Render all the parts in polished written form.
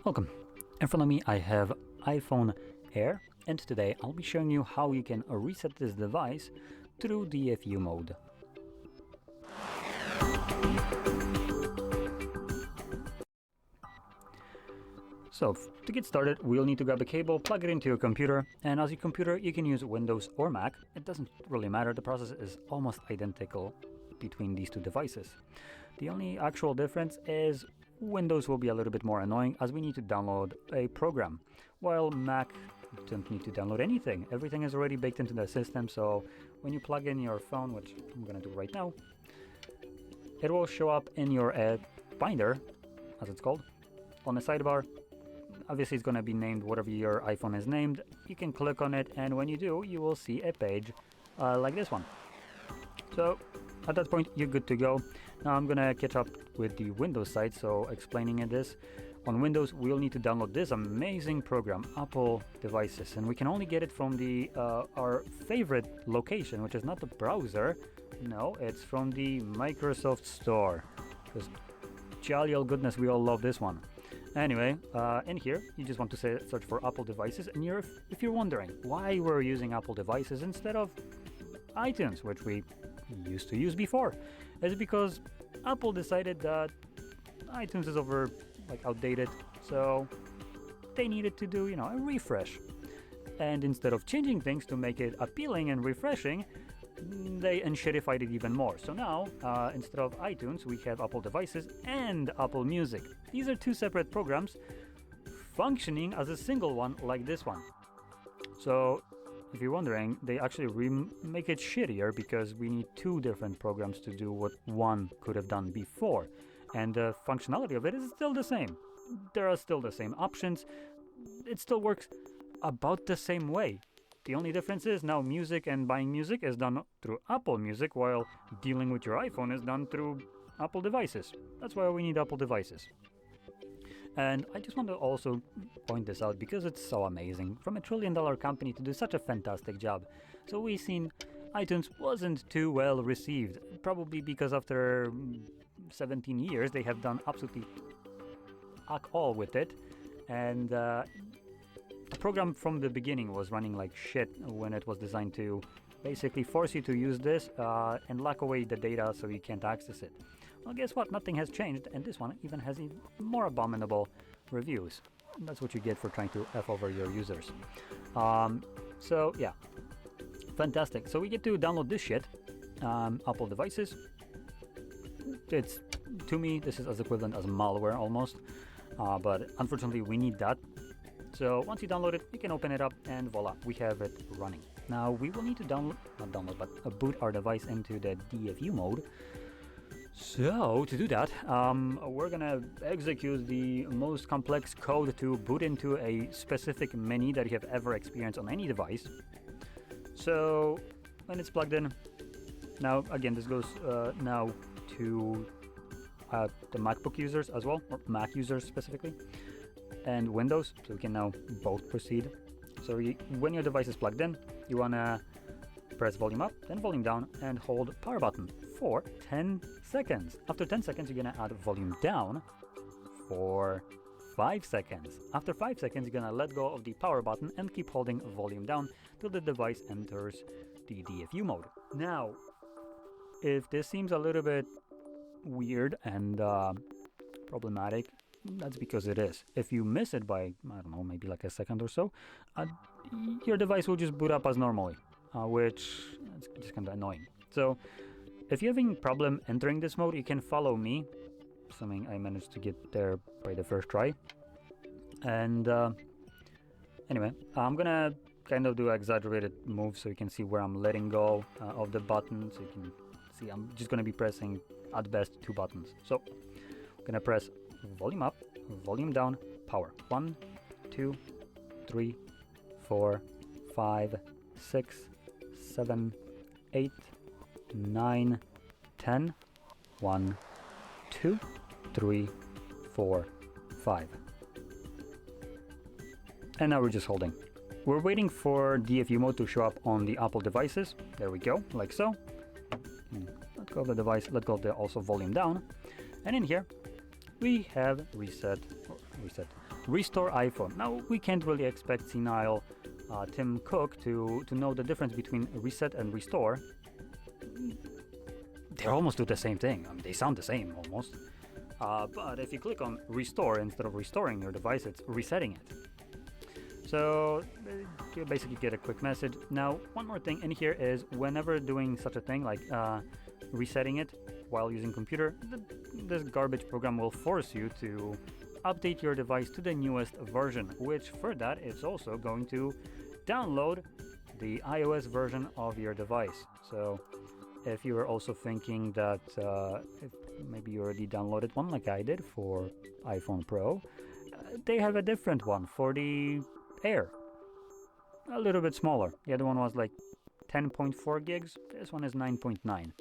Welcome. In front of me I have iPhone Air, and today I'll be showing you how you can reset this device through DFU mode. So to get started, we'll need to grab a cable, plug it into your computer, and as your computer you can use Windows or Mac. It doesn't really matter, the process is almost identical between these two devices. The only actual difference is Windows will be a little bit more annoying as we need to download a program, while Mac don't need to download anything. Everything is already baked into the system, so when you plug in your phone, which I'm gonna do right now, it will show up in your binder, as it's called, on the sidebar. Obviously it's gonna be named whatever your iPhone is named. You can click on it, and when you do, you will see a page like this one. So at that point you're good to go. Now I'm gonna catch up with the Windows side, so explaining this. On Windows we'll need to download this amazing program, Apple Devices, and we can only get it from the our favorite location, which is not the browser. No, it's from the Microsoft Store, because jolly old goodness, we all love this one. Anyway, in here you just want to search for Apple Devices, and if you're wondering why we're using Apple Devices instead of iTunes, which we used to use before, it's because Apple decided that iTunes is outdated, so they needed to do a refresh, and instead of changing things to make it appealing and refreshing, they enshittified it even more. So now instead of iTunes we have Apple Devices and Apple Music. These are two separate programs functioning as a single one, like this one. So if you're wondering, they actually make it shittier because we need two different programs to do what one could have done before, and the functionality of it is still the same. There are still the same options. It still works about the same way. The only difference is now music and buying music is done through Apple Music, while dealing with your iPhone is done through Apple Devices. That's why we need Apple Devices. And I just want to also point this out because it's so amazing. From a $1 trillion company to do such a fantastic job. So we've seen iTunes wasn't too well received, probably because after 17 years they have done absolutely all with it, and the program from the beginning was running like shit when it was designed to basically force you to use this and lock away the data so you can't access it. Well, guess what? Nothing has changed, and this one even has even more abominable reviews. That's what you get for trying to F over your users. So yeah, fantastic. So we get to download this shit, Apple Devices. It's, to me, this is as equivalent as malware almost, but unfortunately we need that. So once you download it, you can open it up, and voila, we have it running. Now we will need to boot our device into the DFU mode. So to do that, we're gonna execute the most complex code to boot into a specific menu that you have ever experienced on any device. So when it's plugged in, now again this goes now to the MacBook users as well, or Mac users specifically, and Windows, so we can now both proceed. So when your device is plugged in, you wanna press volume up, then volume down, and hold power button for 10 seconds. After 10 seconds, you're gonna add volume down for 5 seconds. After 5 seconds, you're gonna let go of the power button and keep holding volume down till the device enters the DFU mode. Now, if this seems a little bit weird and problematic, that's because it is. If you miss it by, I don't know, maybe like a second or so, your device will just boot up as normally, which is just kind of annoying. So if you're having problem entering this mode, you can follow me, assuming I managed to get there by the first try. And anyway, I'm gonna kind of do an exaggerated move so you can see where I'm letting go of the button, so you can see I'm just gonna be pressing at best 2 buttons. So I'm gonna press volume up, volume down, power. 1, 2, 3, 4, 5, 6, 7, 8, 9, 10. 1, 2, 3, 4, 5. And now we're just holding. We're waiting for DFU mode to show up on the Apple devices. There we go, like so. Let go of the device, let go of the also volume down. And in here, we have Restore iPhone. Now, we can't really expect senile Tim Cook to know the difference between reset and restore. They almost do the same thing. I mean, they sound the same almost. But if you click on restore, instead of restoring your device, it's resetting it. So you basically get a quick message. Now, one more thing in here is whenever doing such a thing like resetting it while using computer, this garbage program will force you to update your device to the newest version, which for that is also going to download the iOS version of your device. So if you were also thinking that if maybe you already downloaded one like I did for iPhone Pro, they have a different one for the Air, a little bit smaller. The other one was like 10.4 gigs. This one is 9.9.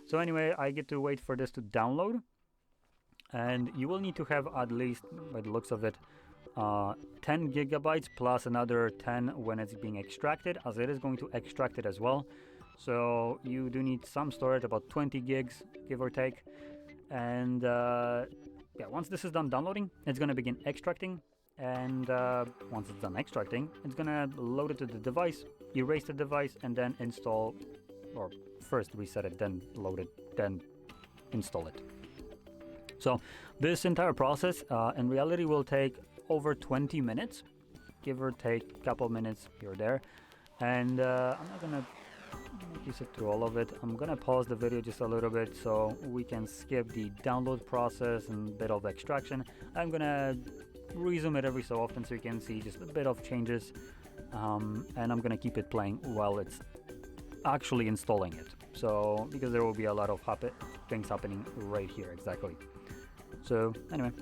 So anyway, I get to wait for this to download, and you will need to have at least, by the looks of it, 10 gigabytes plus another 10 when it's being extracted, as it is going to extract it as well. So you do need some storage, about 20 gigs, give or take. And yeah, once this is done downloading, it's going to begin extracting. And once it's done extracting, it's going to load it to the device, erase the device, and then install, or first reset it, then load it, then install it. So this entire process in reality will take over 20 minutes, give or take a couple minutes here or there. And I'm not going to make you sit through all of it. I'm going to pause the video just a little bit so we can skip the download process and a bit of extraction. I'm going to resume it every so often so you can see just a bit of changes. And I'm going to keep it playing while it's actually installing it. So, because there will be a lot of things happening right here, exactly. So, anyway.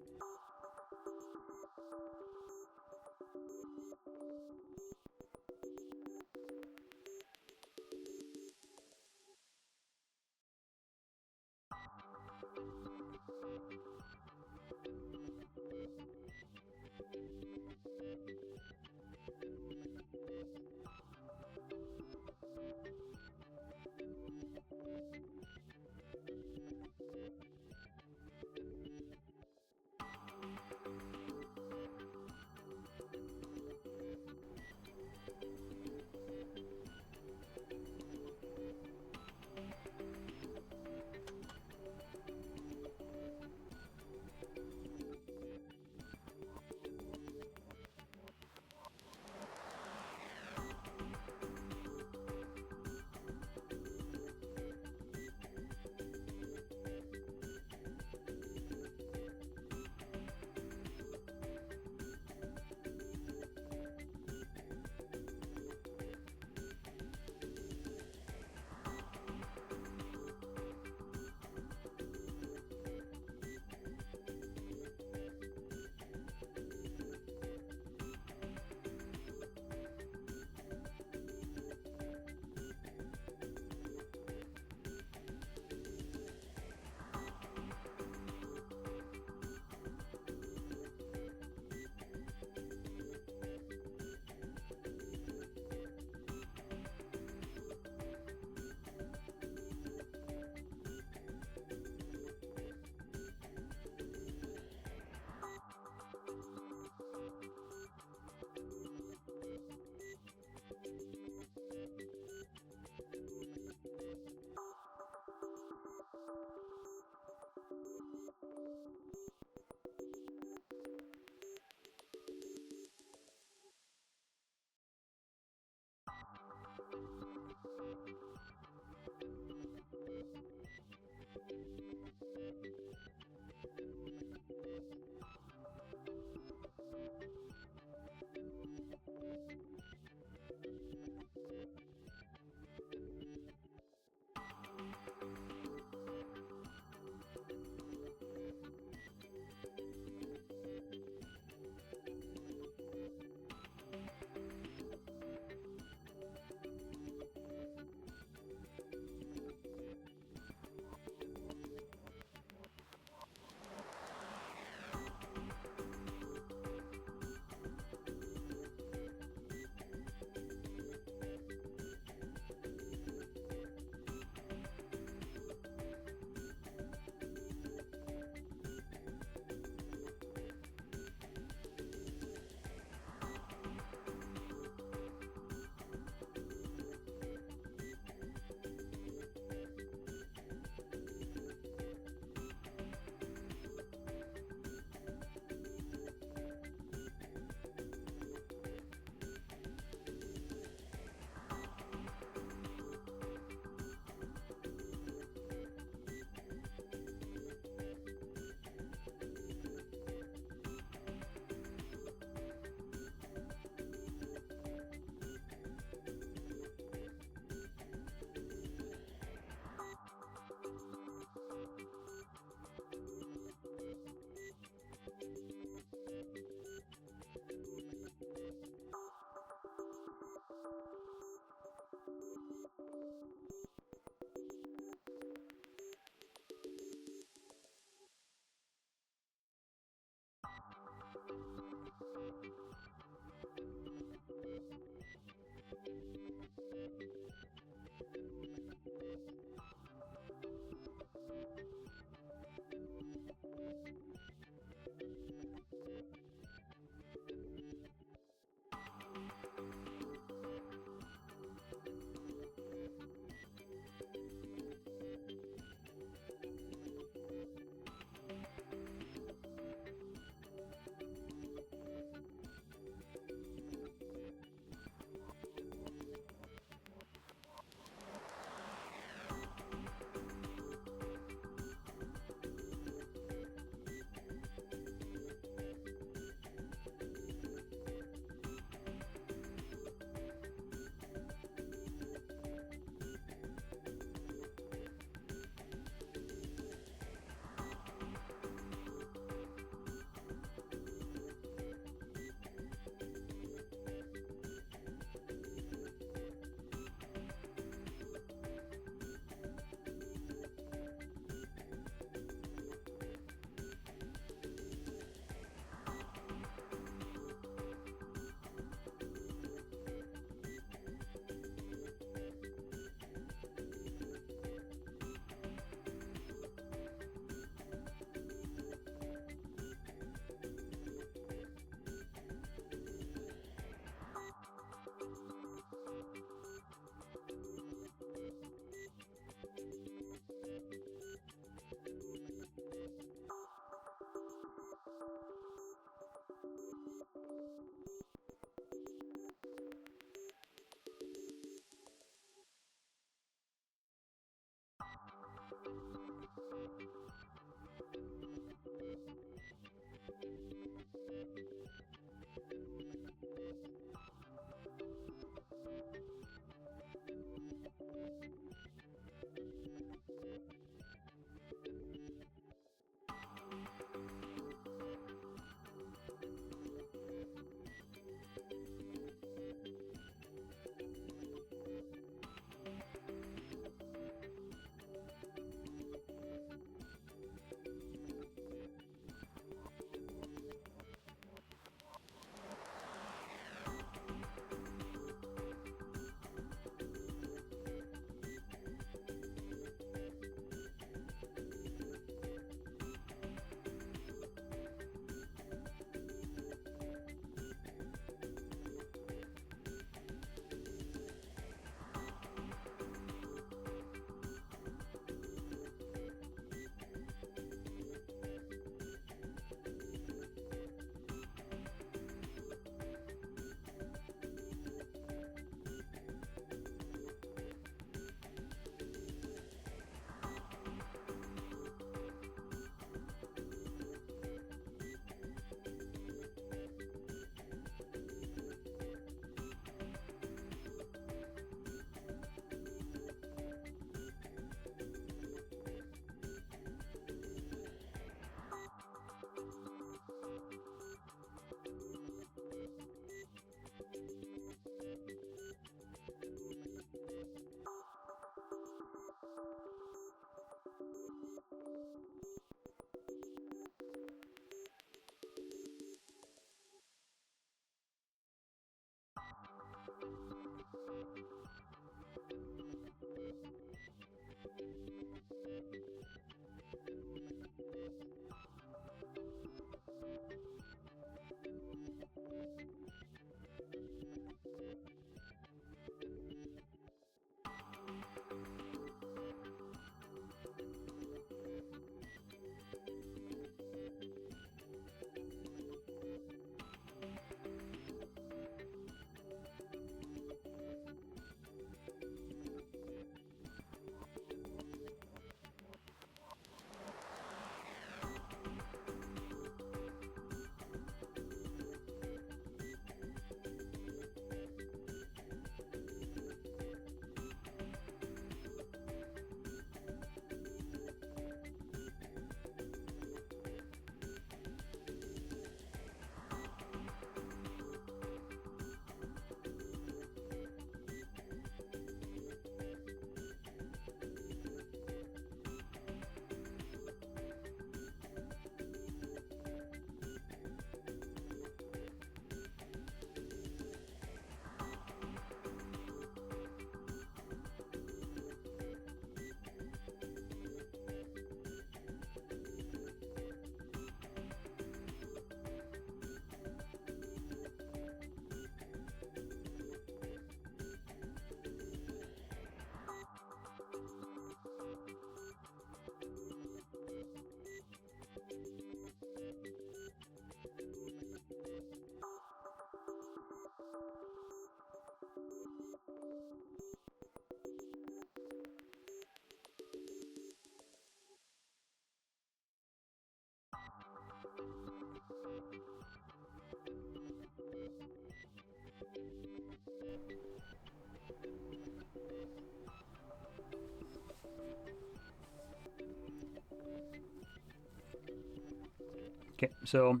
Okay, so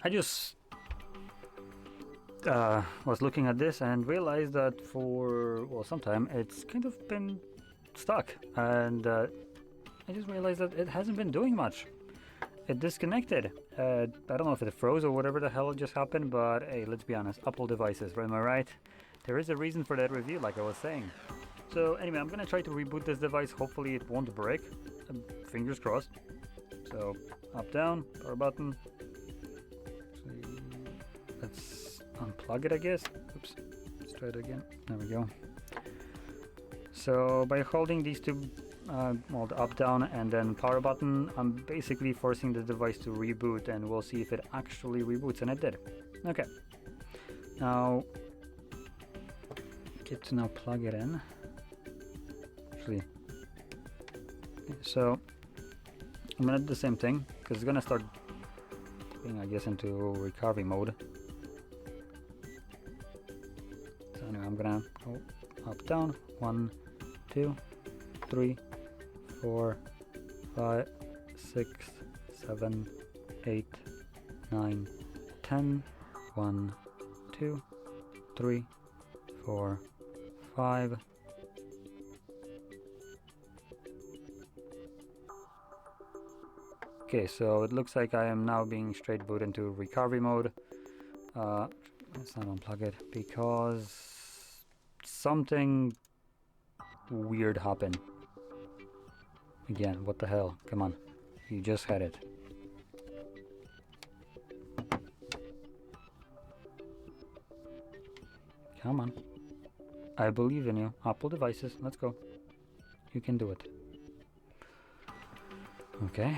I just was looking at this and realized that for, well, some time it's kind of been stuck, and I just realized that it hasn't been doing much. It disconnected. I don't know if it froze or whatever the hell just happened, but hey, let's be honest, Apple devices, am I right? There is a reason for that review, like I was saying. So anyway, I'm gonna try to reboot this device. Hopefully it won't break. Fingers crossed. So up, down, power button. Let's unplug it, I guess. Oops, let's try it again. There we go. So by holding these two, well, the up, down, and then power button, I'm basically forcing the device to reboot, and we'll see if it actually reboots, and it did. Okay. Now, get to now plug it in. Actually, so I'm gonna do the same thing because it's gonna start being, I guess, into recovery mode. So anyway, I'm gonna go up, down, 1, 2, 3, 4, 5, 6, 7, 8, 9, 10, 1, 2, 3, 4, 5. Okay, so it looks like I am now being straight boot into recovery mode. Let's not unplug it because something weird happened. Again, what the hell? Come on, you just had it. Come on. I believe in you. Apple devices, let's go. You can do it. Okay.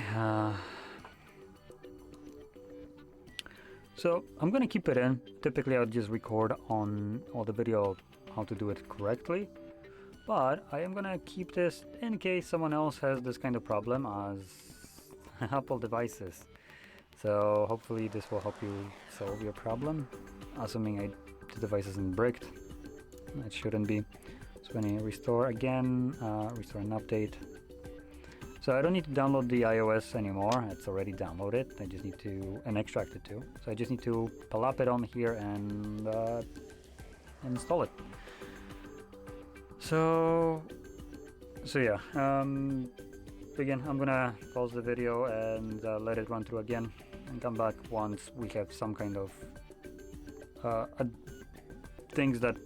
So I'm gonna keep it in. Typically, I'll just record on all the video how to do it correctly. But I am gonna keep this in case someone else has this kind of problem as Apple devices. So hopefully this will help you solve your problem, assuming the device isn't bricked. It shouldn't be. So when I restore again, restore and update. So I don't need to download the iOS anymore, it's already downloaded. I just need to, and extract it too. So I just need to pull up it on here and install it. So yeah, again, I'm gonna pause the video and let it run through again and come back once we have some kind of things that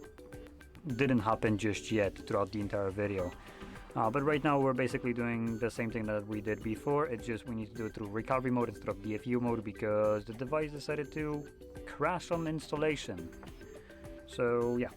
didn't happen just yet throughout the entire video. But right now we're basically doing the same thing that we did before. It's just we need to do it through recovery mode instead of DFU mode because the device decided to crash on installation. So yeah.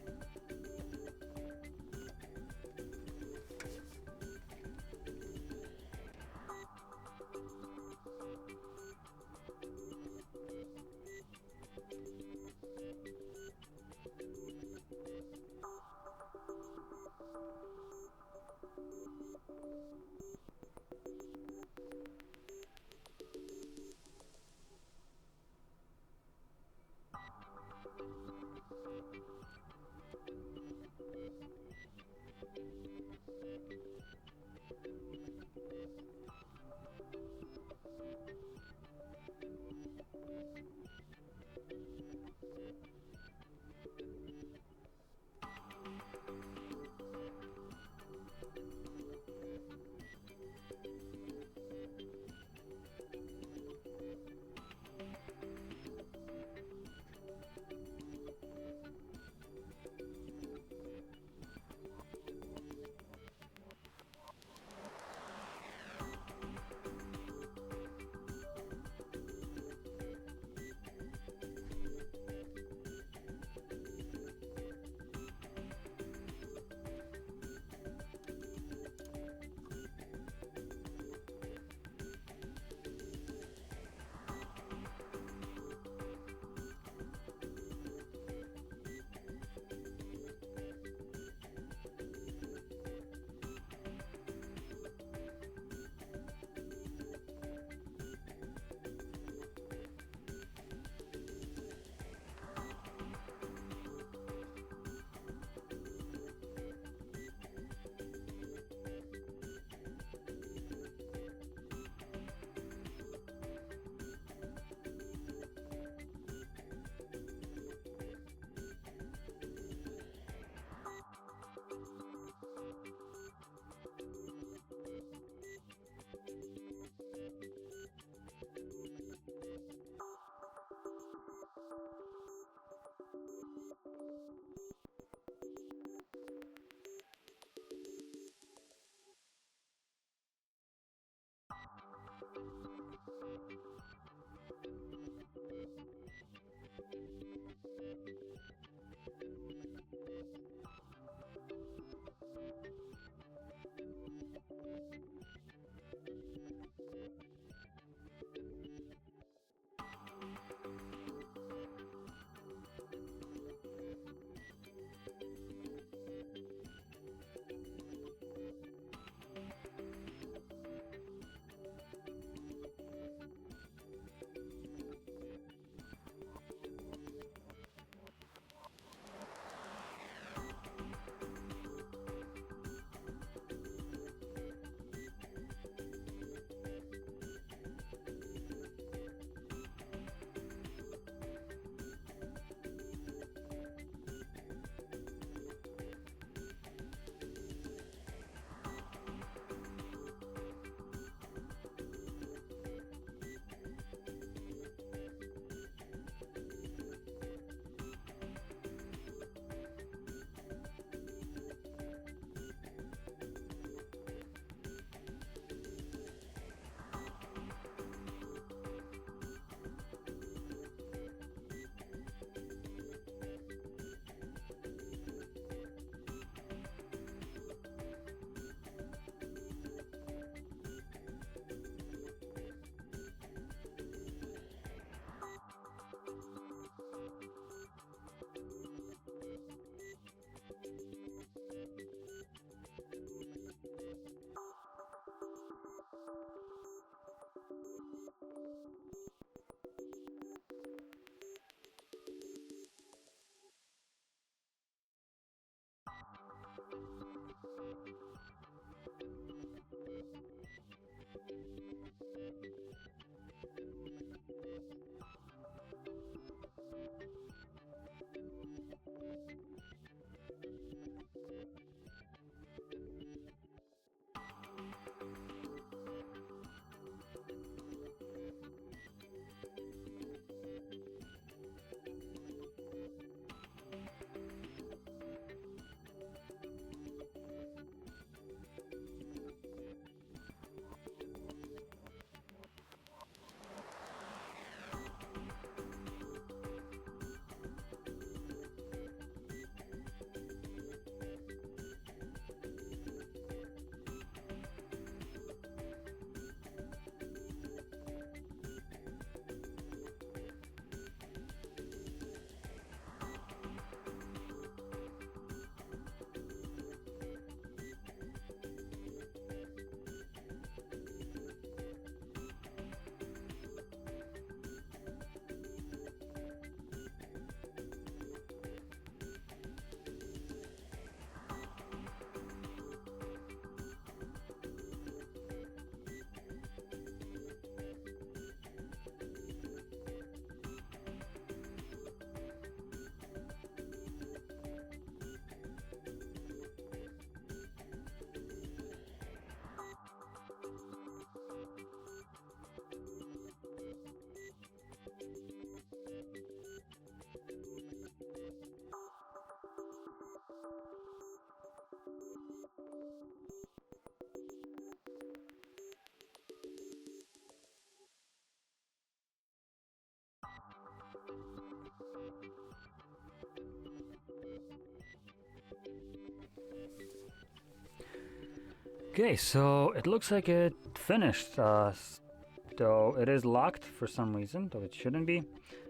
Okay, so it looks like it finished. Though it is locked for some reason, though it shouldn't be.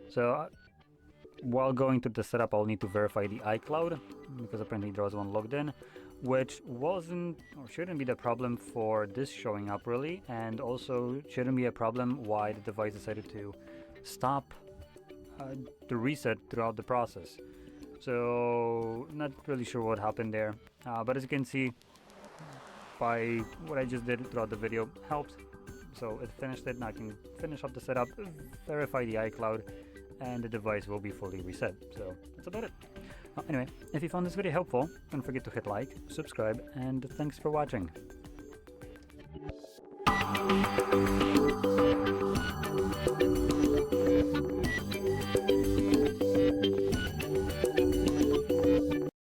So while going through the setup, I'll need to verify the iCloud, because apparently there was one logged in, which wasn't or shouldn't be the problem for this showing up really, and also shouldn't be a problem why the device decided to stop the reset throughout the process. So not really sure what happened there, but as you can see by what I just did throughout the video, helped. So it finished it. Now I can finish up the setup, verify the iCloud, and the device will be fully reset. So that's about it. Anyway, if you found this video helpful, don't forget to hit like, subscribe, and thanks for watching.